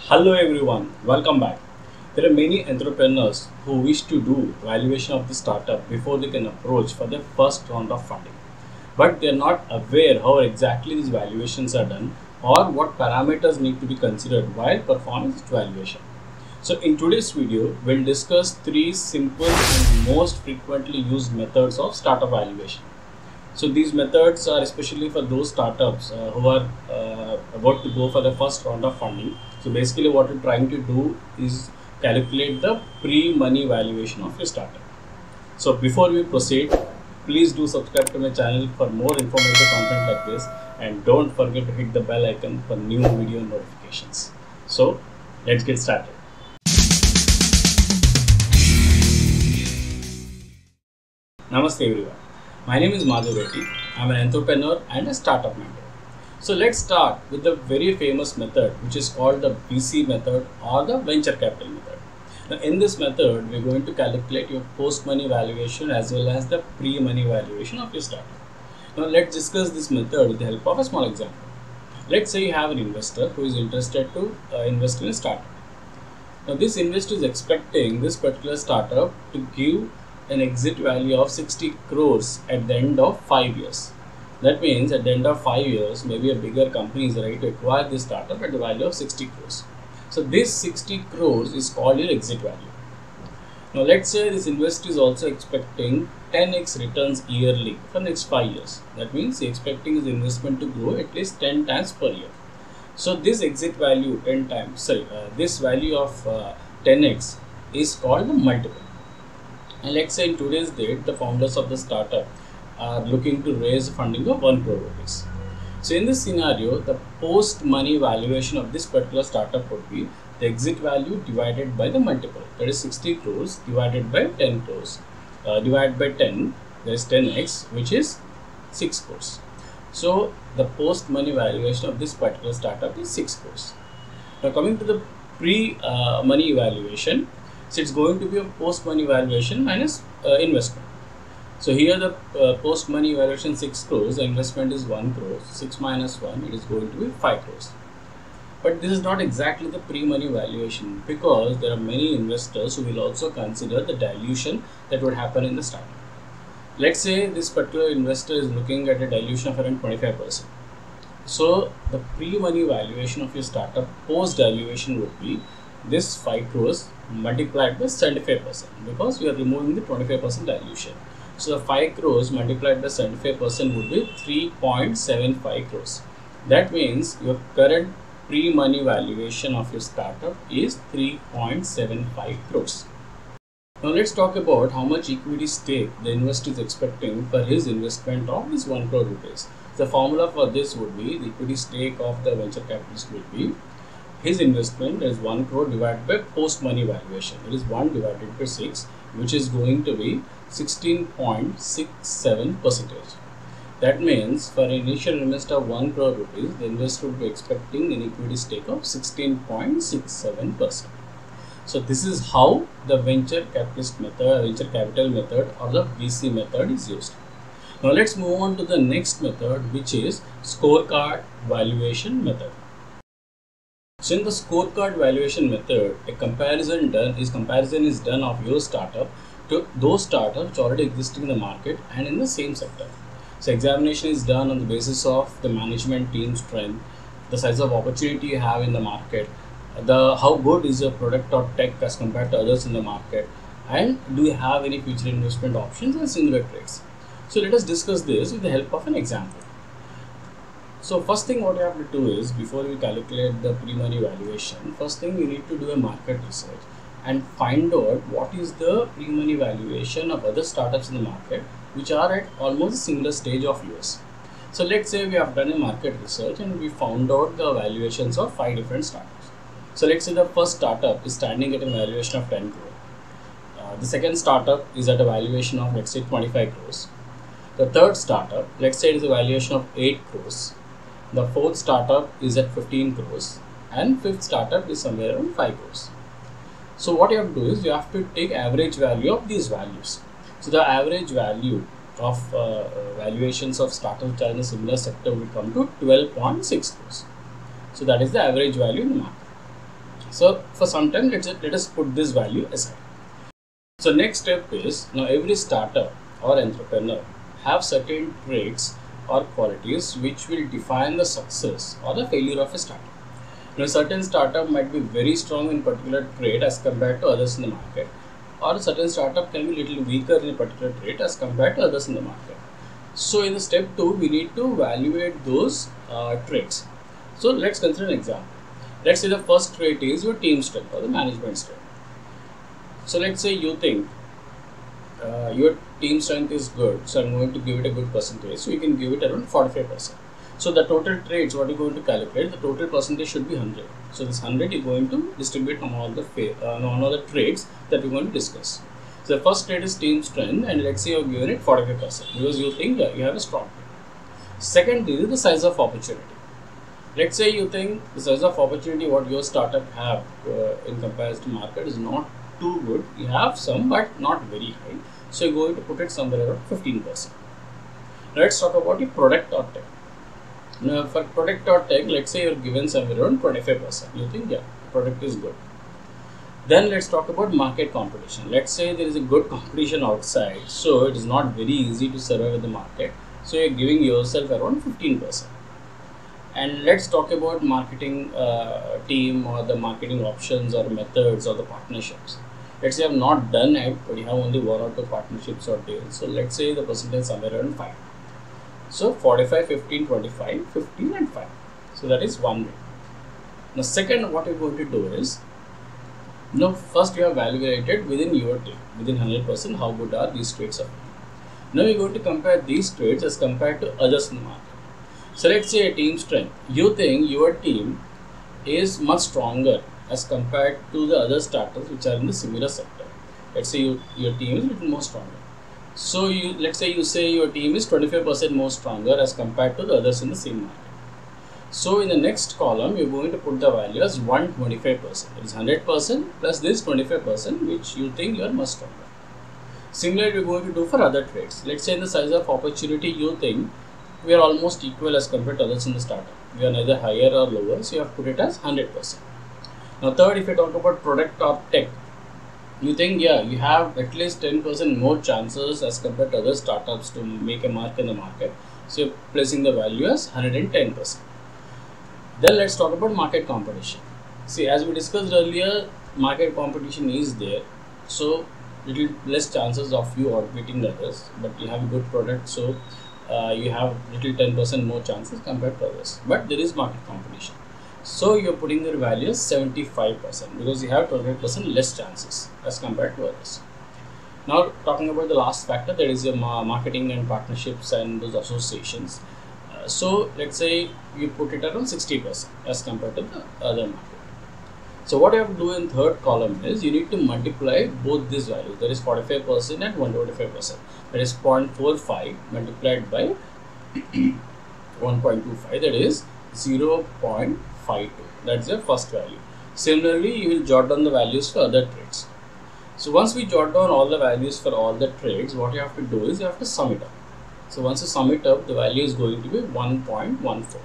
Hello everyone, welcome back. There are many entrepreneurs who wish to do valuation of the startup before they can approach for their first round of funding. But they are not aware how exactly these valuations are done or what parameters need to be considered while performing this valuation. So in today's video, we'll discuss three simple and most frequently used methods of startup valuation. So these methods are especially for those startups who are about to go for the first round of funding. So basically what we're trying to do is calculate the pre-money valuation of your startup. So before we proceed, please do subscribe to my channel for more informative content like this, and don't forget to hit the bell icon for new video notifications. So let's get started. Namaste everyone. My name is Madhav Reddy. I'm an entrepreneur and a startup mentor. So let's start with the very famous method, which is called the VC method or the venture capital method. Now in this method, we're going to calculate your post-money valuation as well as the pre-money valuation of your startup. Now let's discuss this method with the help of a small example. Let's say you have an investor who is interested to invest in a startup. Now this investor is expecting this particular startup to give an exit value of 60 crores at the end of 5 years. That means at the end of 5 years, maybe a bigger company is ready to acquire this startup at the value of 60 crores. So this 60 crores is called your exit value. Now let's say this investor is also expecting 10x returns yearly for next 5 years. That means he's expecting his investment to grow at least 10 times per year. So this exit value this value of 10x is called the multiple. And let's say in today's date, the founders of the startup are looking to raise funding of 1 crore rupees. So in this scenario, the post-money valuation of this particular startup would be the exit value divided by the multiple. That is 60 crores divided by 10 crores. Divided by 10, there is 10x, which is 6 crores. So the post-money valuation of this particular startup is 6 crores. Now coming to the pre-money valuation, so it's going to be a post-money valuation minus investment. So here the post-money valuation 6 crores, the investment is 1 crore, 6 minus 1, it is going to be 5 crores. But this is not exactly the pre-money valuation, because there are many investors who will also consider the dilution that would happen in the startup. Let's say this particular investor is looking at a dilution of around 25%. So the pre-money valuation of your startup post-dilution would be this 5 crores multiplied by 75%, because we are removing the 25% dilution. So the 5 crores multiplied by 75% would be 3.75 crores. That means your current pre-money valuation of your startup is 3.75 crores. Now let's talk about how much equity stake the investor is expecting for his investment of this 1 crore rupees. The formula for this would be the equity stake of the venture capitalist would be his investment is 1 crore divided by post-money valuation. It is 1 divided by 6, which is going to be 16.67%. That means for an initial investor of 1 crore rupees, the investor would be expecting an equity stake of 16.67%. So this is how the venture capitalist method, venture capital method, or the VC method is used. Now let's move on to the next method, which is scorecard valuation method. So in the scorecard valuation method, a comparison is done of your startup to those startups which already existing in the market and in the same sector. So examination is done on the basis of the management team strength, the size of opportunity you have in the market, how good is your product or tech as compared to others in the market, and do you have any future investment options and similar traits. So let us discuss this with the help of an example. So first thing what you have to do is, before we calculate the pre-money valuation, first thing you need to do a market research and find out what is the pre-money valuation of other startups in the market which are at almost a similar stage of yours. So let's say we have done a market research and we found out the valuations of 5 different startups. So let's say the first startup is standing at a valuation of 10 crore. The second startup is at a valuation of, let's say, 25 crores. The third startup, let's say, it is a valuation of 8 crores. The fourth startup is at 15 crores, and fifth startup is somewhere around 5 crores. So what you have to do is you have to take average value of these values. So the average value of valuations of startups which are in a similar sector will come to 12.6 crores. So that is the average value in the market. So for some time, let us put this value aside. So next step is, now every startup or entrepreneur have certain traits or qualities which will define the success or the failure of a startup. Now, a certain startup might be very strong in particular trait as compared to others in the market, or a certain startup can be little weaker in a particular trait as compared to others in the market. So in the step 2, we need to evaluate those traits. So let's consider an example. Let's say the first trait is your team strength or the management strength. So let's say you think your team strength is good, so I'm going to give it a good percentage. So you can give it around 45%. So the total traits, what you're going to calculate, the total percentage should be 100. So this 100 you're going to distribute on all the traits that we're going to discuss. So the first trait is team strength, and let's say you're given it 45% because you think you have a strong trait. Second is the size of opportunity. Let's say you think the size of opportunity what your startup have in comparison to market is not too good. You have some but not very high. So you're going to put it somewhere around 15%. Now let's talk about your product or tech. Now for product or tech, let's say you're given somewhere around 25%. You think product is good. Then let's talk about market competition. Let's say there is a good competition outside, so it is not very easy to survive in the market. So you're giving yourself around 15%. And let's talk about marketing team or the marketing options or methods or the partnerships. Let's say you have not done it, but you have only 1 or 2 partnerships or deals. So let's say the percentage is somewhere around 5. So 45, 15, 25, 15 and 5. So that is one way. Now second, what you're going to do is, first you have evaluated within your team, within 100% how good are these traits of you. Now you're going to compare these traits as compared to others in the market. So let's say a team strength. You think your team is much stronger as compared to the other startups which are in the similar sector. Let's say your team is a little more stronger. So let's say you say your team is 25% more stronger as compared to the others in the same market. So in the next column, you're going to put the value as 125%. It is 100% plus this 25% which you think you are much stronger. Similarly, you're going to do for other traits. Let's say in the size of opportunity, you think we are almost equal as compared to others in the startup. We are neither higher or lower, so you have put it as 100%. Now third, if you talk about product or tech, you think you have at least 10% more chances as compared to other startups to make a mark in the market. So you're placing the value as 110%. Then let's talk about market competition. See, as we discussed earlier, market competition is there. So little less chances of you outbeating the others, but you have a good product, so you have little 10% more chances compared to others. But there is market competition. So you're putting your value as 75% because you have 25% less chances as compared to others. Now talking about the last factor, that is your marketing and partnerships and those associations. So let's say you put it around 60% as compared to the other market. So what you have to do in third column is you need to multiply both these values, that is 45% and 125%. That is 0.45 multiplied by 1.25, that is 0.52. That's the first value. Similarly, you will jot down the values for other traits. So once we jot down all the values for all the traits, what you have to do is you have to sum it up. So once you sum it up, the value is going to be 1.14.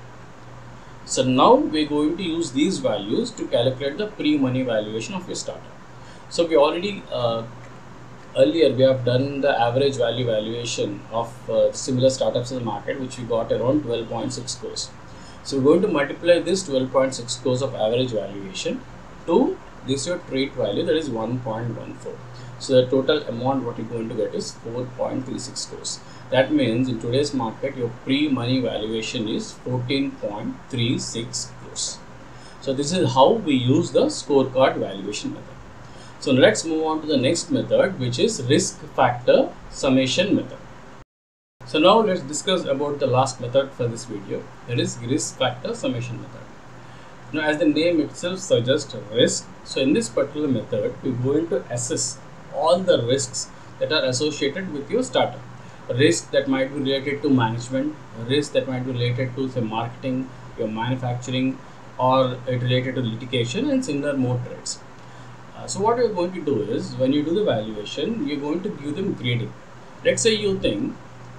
So now we're going to use these values to calculate the pre-money valuation of your startup. So we already earlier we have done the average value valuation of similar startups in the market, which we got around 12.6 crores. So we're going to multiply this 12.6 crores of average valuation to this your trait value, that is 1.14. So the total amount what you're going to get is 4.36 crores. That means in today's market, your pre-money valuation is 14.36 crores. So this is how we use the scorecard valuation method. So let's move on to the next method, which is risk factor summation method. So now let's discuss about the last method for this video, that is risk factor summation method. Now as the name itself suggests, risk. So in this particular method, we're going to assess all the risks that are associated with your startup. Risk that might be related to management, risk that might be related to say marketing, your manufacturing, or it related to litigation and similar more traits. So what you're going to do is, when you do the valuation, you're going to give them grading. Let's say you think,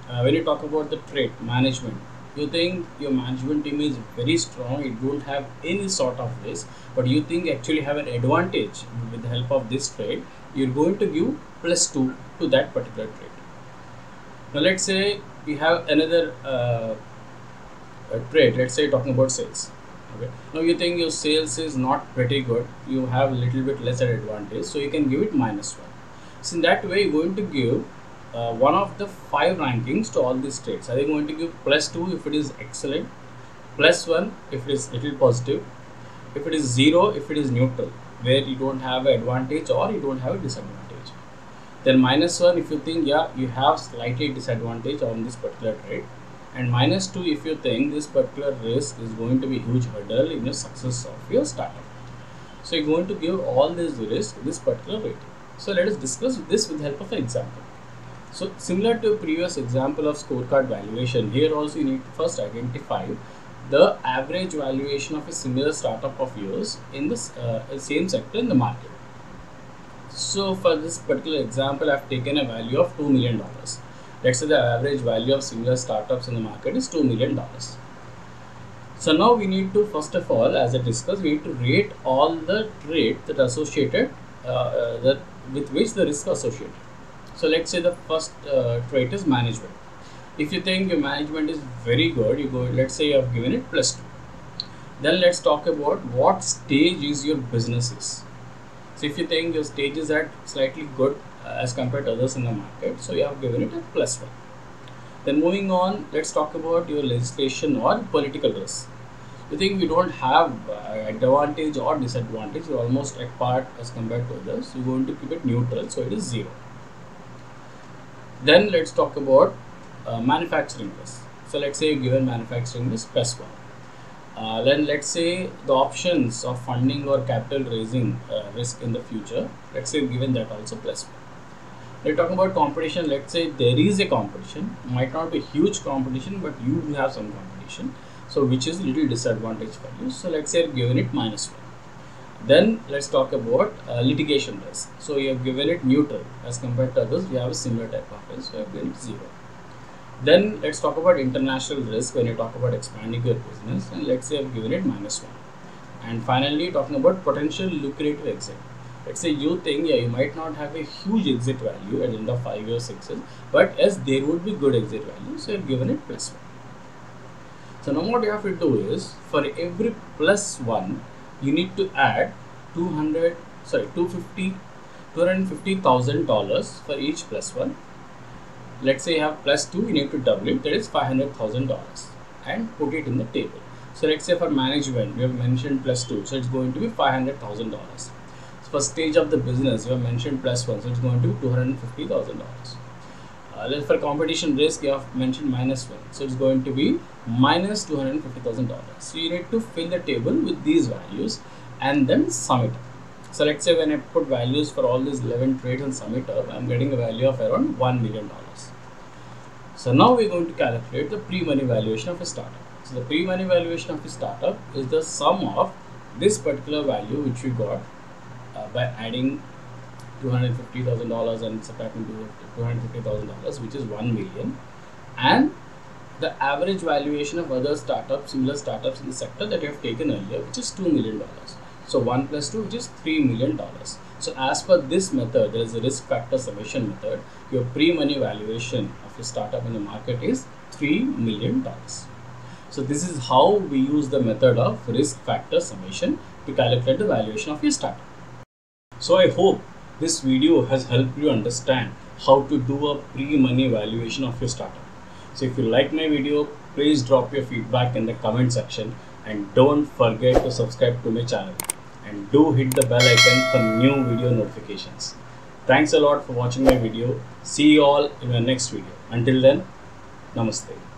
when you talk about the trait management, you think your management team is very strong, it don't have any sort of risk, but you think actually have an advantage with the help of this trade, you're going to give +2 to that particular trade. Now let's say we have another trade, let's say talking about sales. Okay, now you think your sales is not pretty good, you have a little bit lesser advantage, so you can give it -1. So in that way, you're going to give one of the 5 rankings to all these trades. Are they going to give +2 if it is excellent, +1 if it is little positive, if it is 0 if it is neutral, where you don't have an advantage or you don't have a disadvantage. Then -1 if you think you have slightly disadvantage on this particular trade, and -2 if you think this particular risk is going to be huge hurdle in the success of your startup. So you're going to give all this risk this particular rating. So let us discuss this with the help of an example. So similar to previous example of scorecard valuation, here also you need to first identify the average valuation of a similar startup of yours in this same sector in the market. So for this particular example, I've taken a value of $2 million. Let's say the average value of similar startups in the market is $2 million. So now we need to, first of all, as I discussed, we need to rate all the trades that are associated with which the risk associated. So let's say the first trait is management. If you think your management is very good, you go, let's say you have given it +2. Then let's talk about what stage is your business is. So if you think your stage is at slightly good as compared to others in the market, so you have given it a +1. Then moving on, let's talk about your legislation or political risk. You think we don't have advantage or disadvantage, you're almost at par as compared to others, you're going to keep it neutral, so it is 0. Then let's talk about manufacturing risk. So let's say you're given manufacturing risk +1. Then let's say the options of funding or capital raising risk in the future, let's say given that also +1. We're talking about competition. Let's say there is a competition, might not be huge competition, but you do have some competition, so which is little disadvantage for you. So let's say you're given it -1. Then let's talk about litigation risk. So you have given it neutral as compared to others. We have a similar type of risk, so you have given it 0. Then let's talk about international risk when you talk about expanding your business, and let's say I've given it -1. And finally, talking about potential lucrative exit. Let's say you think you might not have a huge exit value at the end of 5 years, 6 years, but as there would be good exit value, so you've given it +1. So now what you have to do is, for every +1, you need to add $250,000 for each +1. Let's say you have +2, you need to double it, that is $500,000, and put it in the table. So let's say for management, we have mentioned +2, so it's going to be $500,000. For stage of the business, you have mentioned +1, so it's going to be $250,000. For competition risk, you have mentioned -1, so it's going to be -$250,000. So you need to fill the table with these values and then sum it up. So let's say when I put values for all these 11 trades and sum it up, I'm getting a value of around $1 million. So now we're going to calculate the pre-money valuation of a startup. So the pre-money valuation of a startup is the sum of this particular value which we got by adding $250,000 and subtracting $250,000, which is $1 million, and the average valuation of other startups, similar startups in the sector that you have taken earlier, which is $2 million. So 1 + 2, which is $3 million. So as per this method, there is a risk factor summation method. Your pre-money valuation of a startup in the market is $3 million. So this is how we use the method of risk factor summation to calculate the valuation of your startup. So I hope this video has helped you understand how to do a pre-money valuation of your startup. So if you like my video, please drop your feedback in the comment section, and don't forget to subscribe to my channel, and do hit the bell icon for new video notifications. Thanks a lot for watching my video. See you all in my next video. Until then, namaste.